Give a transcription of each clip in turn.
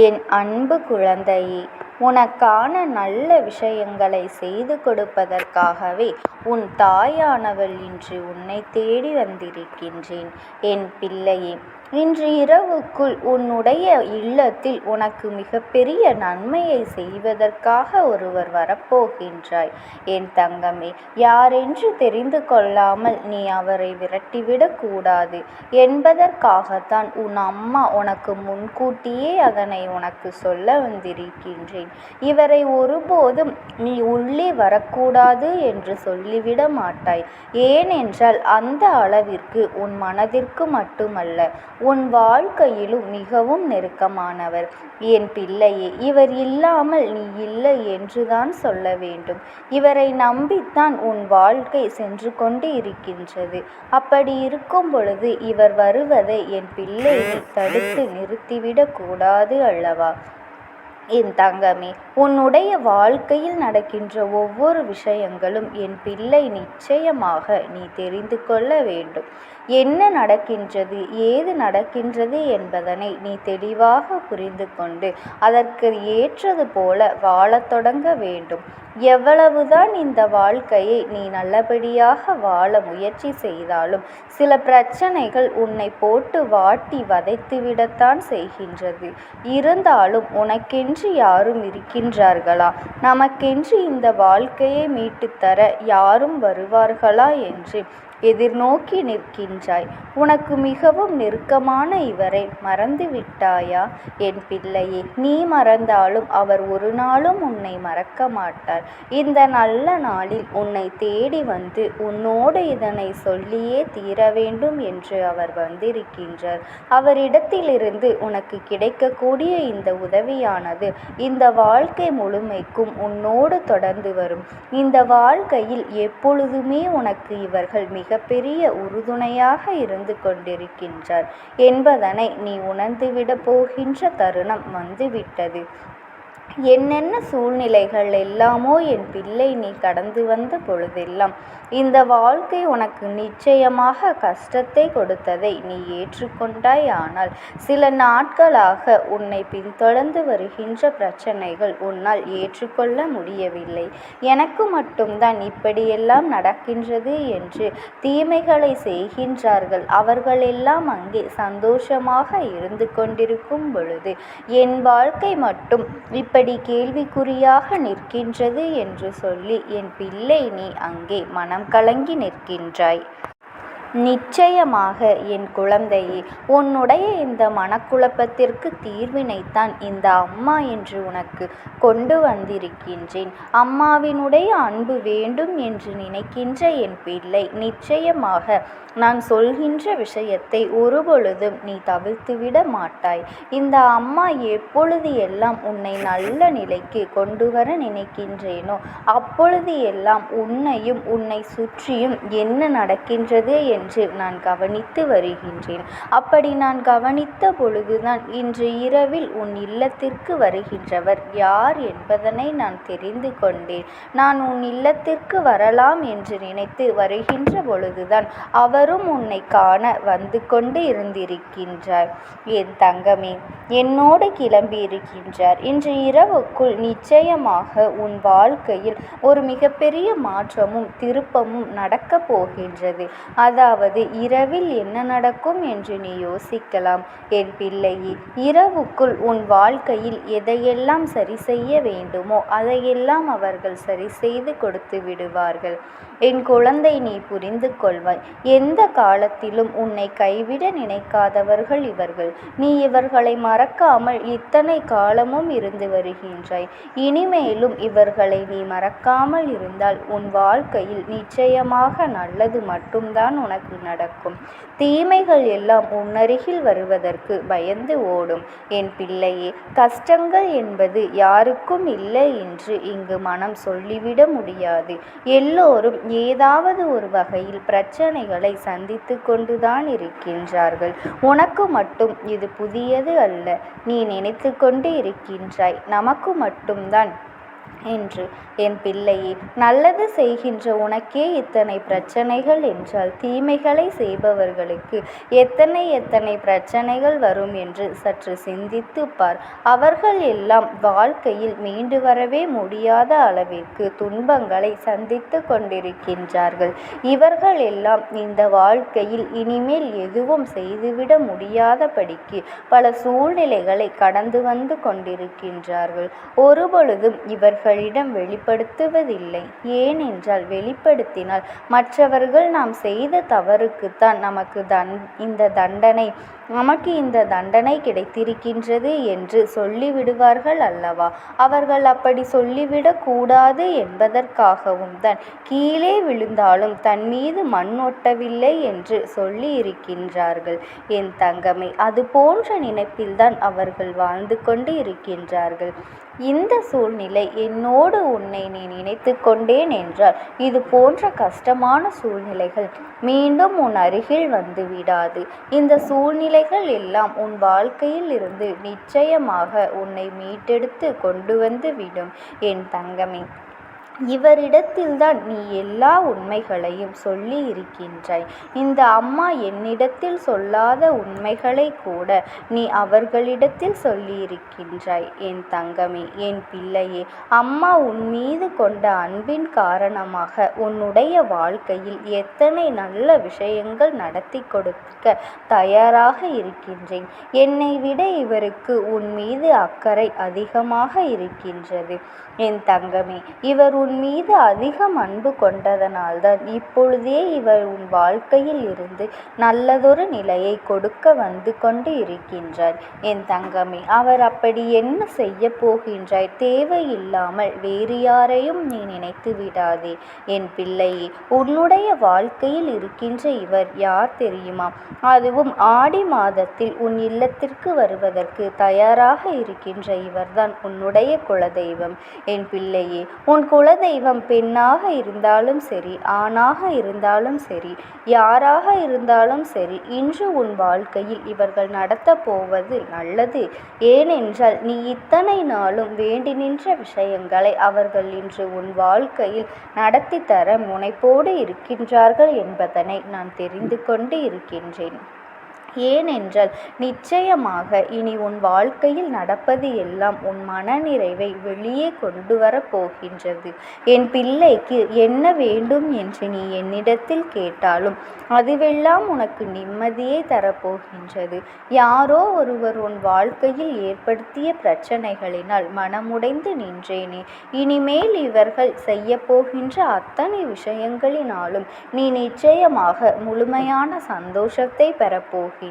என் அன்பு குழந்தையே, உனக்கான நல்ல விஷயங்களை செய்து கொடுப்பதற்காகவே உன் தாயானவள் இன்று உன்னை தேடி வந்திருக்கின்றேன். என் பிள்ளையே, இன்று இரவுக்குள் உன்னுடைய இல்லத்தில் உனக்கு மிகப்பெரிய நன்மையை செய்வதற்காக ஒருவர் வரப்போகின்றாய். என் தங்கமே, யாரென்று தெரிந்து கொள்ளாமல் நீ அவரை விரட்டிவிடக் கூடாது என்பதற்காகத்தான் உன் அம்மா உனக்கு முன்கூட்டியே அதனை உனக்கு சொல்ல வந்திருக்கின்றேன். இவரை ஒருபோதும் நீ உள்ளே வரக்கூடாது என்று சொல்லிவிட மாட்டாய். ஏனென்றால் அந்த அளவிற்கு உன் மனதிற்கு மட்டுமல்ல, உன் வாழ்க்கையிலும் மிகவும் நெருக்கமானவர். என் பிள்ளையே, இவர் இல்லாமல் நீ இல்லை என்றுதான் சொல்ல வேண்டும். இவரை நம்பித்தான் உன் வாழ்க்கை சென்று கொண்டு இருக்கின்றது. அப்படி இருக்கும் பொழுது இவர் வருவதை என் பிள்ளை நீ தடுத்து நிறுத்திவிடக் கூடாது அல்லவா? என் தங்கமே, உன்னுடைய வாழ்க்கையில் நடக்கின்ற ஒவ்வொரு விஷயங்களும் என் பிள்ளை நிச்சயமாக நீ தெரிந்து கொள்ள வேண்டும். என்ன நடக்கின்றது, ஏது நடக்கின்றது என்பதனை நீ தெளிவாக புரிந்து கொண்டு அதற்கு ஏற்றது போல வாழத் தொடங்க வேண்டும். எவ்வளவுதான் இந்த வாழ்க்கையை நீ நல்லபடியாக வாழ முயற்சி செய்தாலும் சில பிரச்சனைகள் உன்னை போட்டு வாட்டி வதைத்துவிடத்தான் செய்கின்றது. இருந்தாலும் உனக்கென்று யாரும் இருக்கின்றார்களா? நமக்கென்று இந்த வாழ்க்கையை மீட்டுத்தர யாரும் வருவார்களா என்று எதிர்நோக்கி நிற்கின்றாய். உனக்கு மிகவும் நெருக்கமான இவரை மறந்து விட்டாயா? என் பிள்ளையே, நீ மறந்தாலும் அவர் ஒரு நாளும் உன்னை மறக்க மாட்டார். இந்த நல்ல நாளில் உன்னை தேடி வந்து உன்னோடு இதனை சொல்லியே தீர வேண்டும் என்று அவர் வந்திருக்கின்றார். அவரிடத்திலிருந்து உனக்கு கிடைக்கக்கூடிய இந்த உதவியானது இந்த வாழ்க்கை முழுமைக்கும் உன்னோடு தொடர்ந்து வரும். இந்த வாழ்க்கையில் எப்பொழுதுமே உனக்கு இவர்கள் மிகப்பெரிய உறுதுணையாக இருந்து கொண்டிருக்கின்றார் என்பதனை நீ உணர்ந்துவிடப் போகின்ற தருணம் வந்துவிட்டது. என்னென்ன சூழ்நிலைகள் எல்லாமோ என் பிள்ளை நீ கடந்து வந்த பொழுதெல்லாம் இந்த வாழ்க்கை உனக்கு நிச்சயமாக கஷ்டத்தை கொடுத்ததை நீ ஏற்றுக்கொண்டாய். ஆனால் சில நாட்களாக உன்னை பின்தொடர்ந்து வருகின்ற பிரச்சனைகள் உன்னால் ஏற்றுக்கொள்ள முடியவில்லை. எனக்கு மட்டும்தான் இப்படியெல்லாம் நடக்கின்றது என்று தீமைகளை செய்கின்றார்கள். அவர்களெல்லாம் அங்கே சந்தோஷமாக இருந்து கொண்டிருக்கும் பொழுது என் வாழ்க்கை மட்டும் இப்படி கேள்விக்குறியாக நிற்கின்றது என்று சொல்லி என் பிள்ளை நீ அங்கே மனம் கலங்கி நிற்கின்றாய். நிச்சயமாக என் குழந்தையே, உன்னுடைய இந்த மனக்குழப்பத்திற்கு தீர்வினைத்தான் இந்த அம்மா என்று உனக்கு கொண்டு வந்திருக்கின்றேன். அம்மாவினுடைய அன்பு வேண்டும் என்று நினைக்கின்ற என் பிள்ளை, நிச்சயமாக நான் சொல்கின்ற விஷயத்தை ஒருபொழுதும் நீ தவிர்த்துவிட மாட்டாய். இந்த அம்மா எப்பொழுது எல்லாம் உன்னை நல்ல நிலைக்கு கொண்டு வர நினைக்கின்றேனோ அப்பொழுது எல்லாம் உன்னையும் உன்னை சுற்றியும் என்ன நடக்கின்றது என்று நான் கவனித்து வருகின்றேன். அப்படி நான் கவனித்த பொழுதுதான் இன்று இரவில் உன் இல்லத்திற்கு வருகின்றவர் யார் என்பதனை நான் தெரிந்து கொண்டேன். நான் உன் இல்லத்திற்கு வரலாம் என்று நினைத்து வருகின்ற பொழுதுதான் அவரும் உன்னை காண வந்து கொண்டு இருந்திருக்கின்றார். என் தங்கமே, என்னோடு கிளம்பி இருக்கின்றார். இன்று இரவுக்குள் நிச்சயமாக உன் வாழ்க்கையில் ஒரு மிகப்பெரிய மாற்றமும் திருப்பமும் நடக்கப் போகின்றது. அதாவது இரவில் என்ன நடக்கும் என்று நீ யோசிக்கலாம். என் பிள்ளையே, இரவுக்குள் உன் வாழ்க்கையில் எதையெல்லாம் சரி செய்ய வேண்டுமோ அதையெல்லாம் அவர்கள் சரி செய்து கொடுத்து விடுவார்கள். என் குழந்தை, நீ புரிந்து கொள்வாய். எந்த காலத்திலும் உன்னை கைவிட நினைக்காதவர்கள் இவர்கள். நீ இவர்களை மறக்காமல் இத்தனை காலமும் இருந்து வருகின்றாய். இனிமேலும் இவர்களை நீ மறக்காமல் இருந்தால் உன் வாழ்க்கையில் நிச்சயமாக நல்லது மட்டும்தான் உனக்கு நடக்கும். தீமைகள் எல்லாம் உன்னருகில் வருவதற்கு பயந்து ஓடும். என் பிள்ளையே, கஷ்டங்கள் என்பது யாருக்கும் இல்லை என்று இங்கு மனம் சொல்லிவிட முடியாது. எல்லோரும் ஏதாவது ஒரு வகையில் பிரச்சனைகளை சந்தித்து கொண்டுதான் இருக்கின்றார்கள். உனக்கு மட்டும் இது புதியது அல்ல. நீ நினைத்து கொண்டு இருக்கின்றாய் நமக்கு மட்டும்தான் என்று. என் பிள்ளையே, நல்லது செய்கின்ற உனக்கே இத்தனை பிரச்சனைகள் என்றால் தீமைகளை செய்பவர்களுக்கு எத்தனை எத்தனை பிரச்சனைகள் வரும் என்று சற்று சிந்தித்து பார். அவர்கள் எல்லாம் வாழ்க்கையில் மீண்டு வரவே முடியாத அளவிற்கு துன்பங்களை சந்தித்து கொண்டிருக்கின்றார்கள். இவர்கள் எல்லாம் இந்த வாழ்க்கையில் இனிமேல் எதுவும் செய்துவிட முடியாதபடிக்கு பல சூழ்நிலைகளை கடந்து வந்து கொண்டிருக்கின்றார்கள். ஒருபொழுதும் இவர்களிடம் வெளிப்படுத்துவதில்லை. ஏனென்றால் வெளிப்படுத்தினால் மற்றவர்கள் நாம் செய்த தவறுக்குத்தான் நமக்கு இந்த தண்டனை கிடைத்திருக்கின்றது என்று சொல்லிவிடுவார்கள் அல்லவா? அவர்கள் அப்படி சொல்லிவிடக் கூடாது என்பதற்காகவும் தான் கீழே விழுந்தாலும் தன் மீது மண் ஒட்டவில்லை என்று சொல்லி இருக்கின்றார்கள். என் தங்கமே, அது போன்ற நினைப்பில்தான் அவர்கள் வாழ்ந்து கொண்டு இருக்கின்றார்கள். இந்த சூழ்நிலை என்னோடு உன்னை நீ நினைத்து கொண்டேன் என்றால் இது போன்ற கஷ்டமான சூழ்நிலைகள் மீண்டும் உன் அருகில் வந்து விடாது. இந்த சூழ்நிலைகள் எல்லாம் உன் வாழ்க்கையில் இருந்து நிச்சயமாக உன்னை மீட்டெடுத்து கொண்டு வந்து விடும். என் தங்கமே, இவரிடத்தில்தான் நீ எல்லா உண்மைகளையும் சொல்லி இருக்கின்றாய். இந்த அம்மா என்னிடத்தில் சொல்லாத உண்மைகளை கூட நீ அவர்களிடத்தில் சொல்லி இருக்கின்றாய். என் தங்கமே, என் பிள்ளையே, அம்மா உன் மீது கொண்ட அன்பின் காரணமாக உன்னுடைய வாழ்க்கையில் எத்தனை நல்ல விஷயங்கள் நடத்தி கொடுக்க தயாராக இருக்கின்றேன். என்னை விட இவருக்கு உன் மீது அக்கறை அதிகமாக இருக்கின்றது. என் தங்கமே, இவர் உன் மீது அதிகம் அன்பு கொண்டதனால்தான் இப்பொழுதே இவர் உன் வாழ்க்கையில் இருந்து நல்லதொரு நிலையை கொடுக்க வந்து கொண்டு இருக்கின்றார். என் தங்கமே, அவர் அப்படி என்ன செய்ய போகின்றாய்? தேவையில்லாமல் வேறு யாரையும் நீ நினைத்து விடாதே. என் பிள்ளையே, உன்னுடைய வாழ்க்கையில் இருக்கின்ற இவர் யார் தெரியுமா? அதுவும் ஆடி மாதத்தில் உன் இல்லத்திற்கு வருவதற்கு தயாராக இருக்கின்ற இவர்தான் உன்னுடைய குலதெய்வம். என் பிள்ளையே, உன் குலதெய்வம் பெண்ணாக இருந்தாலும் சரி, ஆணாக இருந்தாலும் சரி, யாராக இருந்தாலும் சரி, இன்று உன் வாழ்க்கையில் இவர்கள் நடத்த போவது நல்லது. ஏனென்றால் நீ இத்தனை நாளும் வேண்டி நின்ற விஷயங்களை அவர்கள் இன்று உன் வாழ்க்கையில் நடத்தி தர முனைப்போடு இருக்கின்றார்கள் என்பதனை நான் தெரிந்து கொண்டு இருக்கின்றேன். ஏனென்றால் நிச்சயமாக இனி உன் வாழ்க்கையில் நடப்பது எல்லாம் உன் மனநிறைவை வெளியே கொண்டு வரப் போகின்றது. என் பிள்ளைக்கு என்ன வேண்டும் என்று நீ என்னிடத்தில் கேட்டாலும் அதுவெல்லாம் உனக்கு நிம்மதியை தரப்போகின்றது. யாரோ ஒருவர் உன் வாழ்க்கையில் ஏற்படுத்திய பிரச்சனைகளினால் மனமுடைந்து நின்றேனே, இனிமேல் இவர்கள் செய்ய போகின்ற அத்தனை விஷயங்களினாலும் நீ நிச்சயமாக முழுமையான சந்தோஷத்தை பெறப்போகின்றாய்.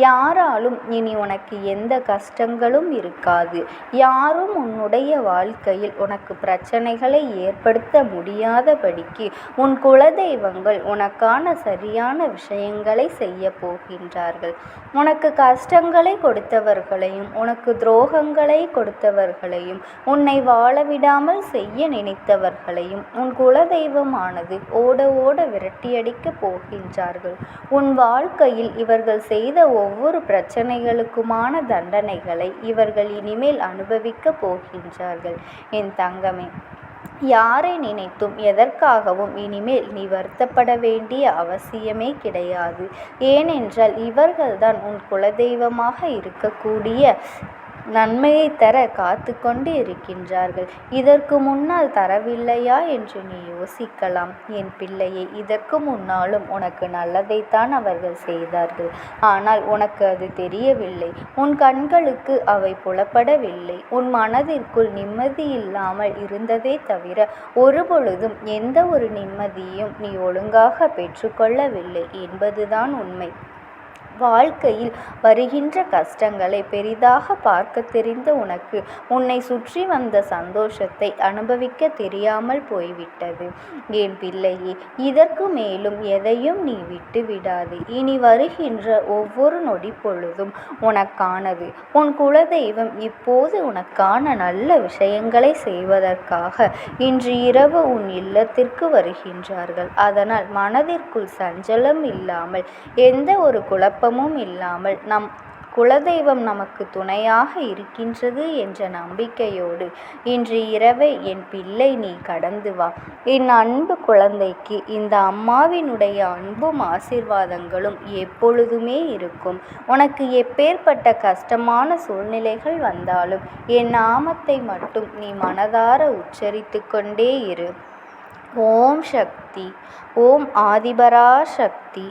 யாராலும் இனி உனக்கு எந்த கஷ்டங்களும் இருக்காது. யாரும் உன்னுடைய வாழ்க்கையில் உனக்கு பிரச்சனைகளை ஏற்படுத்த முடியாதபடிக்கு உன் குலதெய்வங்கள் உனக்கான சரியான விஷயங்களை செய்ய போகின்றார்கள். உனக்கு கஷ்டங்களை கொடுத்தவர்களையும் உனக்கு துரோகங்களை கொடுத்தவர்களையும் உன்னை வாழவிடாமல் செய்ய நினைத்தவர்களையும் உன் குலதெய்வமானது ஓட ஓட விரட்டியடிக்க போகின்றார்கள். உன் வாழ்க்கையில் இவர்கள் செய்த ஒவ்வொரு பிரச்சனைகளுக்குமான தண்டனைகளை இவர்கள் இனிமேல் அனுபவிக்க போகின்றார்கள். என் தங்கமே, யாரை நினைத்தும் எதற்காகவும் இனிமேல் நீ வருத்தப்பட வேண்டிய அவசியமே கிடையாது. ஏனென்றால் இவர்கள்தான் உன் குலதெய்வமாக இருக்கக்கூடிய நன்மையை தர காத்து கொண்டு இருக்கின்றார்கள். இதற்கு முன்னால் தரவில்லையா என்று நீ யோசிக்கலாம். என் பிள்ளையை, இதற்கு முன்னாலும் உனக்கு நல்லதைத்தான் அவர்கள் செய்தார்கள். ஆனால் உனக்கு அது தெரியவில்லை. உன் கண்களுக்கு அவை புலப்படவில்லை. உன் மனதிற்குள் நிம்மதி இல்லாமல் இருந்ததே தவிர ஒருபொழுதும் எந்த ஒரு நிம்மதியும் நீ ஒழுங்காக பெற்றுக்கொள்ளவில்லை என்பதுதான் உண்மை. வாழ்க்கையில் வருகின்ற கஷ்டங்களை பெரிதாக பார்க்க தெரிந்த உனக்கு உன்னை சுற்றி வந்த சந்தோஷத்தை அனுபவிக்க தெரியாமல் போய்விட்டது. என் பிள்ளையே, இதற்கு மேலும் எதையும் நீ விட்டு விடாதே. இனி வருகின்ற ஒவ்வொரு நொடி பொழுதும் உனக்கானது. உன் குலதெய்வம் இப்போது உனக்கான நல்ல விஷயங்களை செய்வதற்காக இன்று இரவு உன் இல்லத்திற்கு வருகின்றார்கள். அதனால் மனதிற்குள் சஞ்சலம் இல்லாமல், எந்த ஒரு குழப்பமும் இல்லாமல் நம் குலதெய்வம் நமக்கு துணையாக இருக்கின்றது என்ற நம்பிக்கையோடு இன்று இரவை என் பிள்ளை நீ கடந்து வா. என் அன்பு குழந்தைக்கு இந்த அம்மாவினுடைய அன்பும் ஆசீர்வாதங்களும் எப்பொழுதுமே இருக்கும். உனக்கு எப்பேற்பட்ட கஷ்டமான சூழ்நிலைகள் வந்தாலும் என் நாமத்தை மட்டும் நீ மனதார உச்சரித்து கொண்டே இரு. ஓம் சக்தி, ஓம் ஆதிபரா சக்தி.